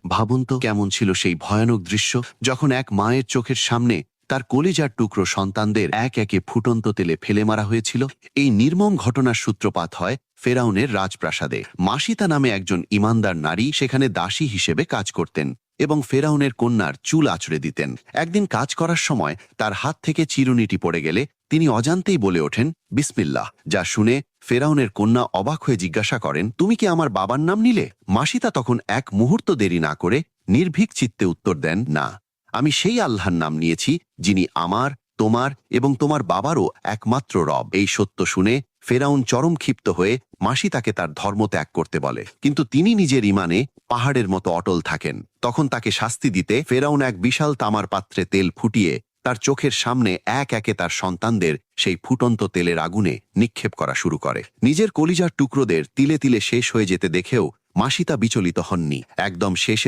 ভাবুন তো কেমন ছিল সেই ভয়ানক দৃশ্য, যখন এক মায়ের চোখের সামনে তার কলিজার টুকরো সন্তানদের এক একে ফুটন্ত তেলে ফেলে মারা হয়েছিল। এই নির্মম ঘটনার সূত্রপাত হয় ফেরাউনের রাজপ্রাসাদে। মাসিতা নামে একজন ইমানদার নারী সেখানে দাসী হিসেবে কাজ করতেন এবং ফেরাউনের কন্যার চুল আঁচড়ে দিতেন। একদিন কাজ করার সময় তার হাত থেকে চিরুনিটি পড়ে গেলে তিনি অজান্তেই বলে ওঠেন বিসমিল্লাহ, যা শুনে ফেরাউনের কন্যা অবাক হয়ে জিজ্ঞাসা করেন, তুমি কি আমার বাবার নাম নিলে? মাসিতা তখন এক মুহূর্ত দেরি না করে নির্ভীক চিত্তে উত্তর দেন, না, আমি সেই আল্লাহর নাম নিয়েছি যিনি আমার, তোমার এবং তোমার বাবারও একমাত্র রব। এই সত্য শুনে ফেরাউন চরম ক্ষিপ্ত হয়ে মাসিতাকে তার ধর্ম ত্যাগ করতে বলে, কিন্তু তিনি নিজের ইমানে পাহাড়ের মতো অটল থাকেন। তখন তাকে শাস্তি দিতে ফেরাউন এক বিশাল তামার পাত্রে তেল ফুটিয়ে তার চোখের সামনে এক একে তার সন্তানদের সেই ফুটন্ত তেলের আগুনে নিক্ষেপ করা শুরু করে। নিজের কলিজার টুকরোদের তিলে তিলে শেষ হয়ে যেতে দেখেও মাসিতা বিচলিত হননি। একদম শেষে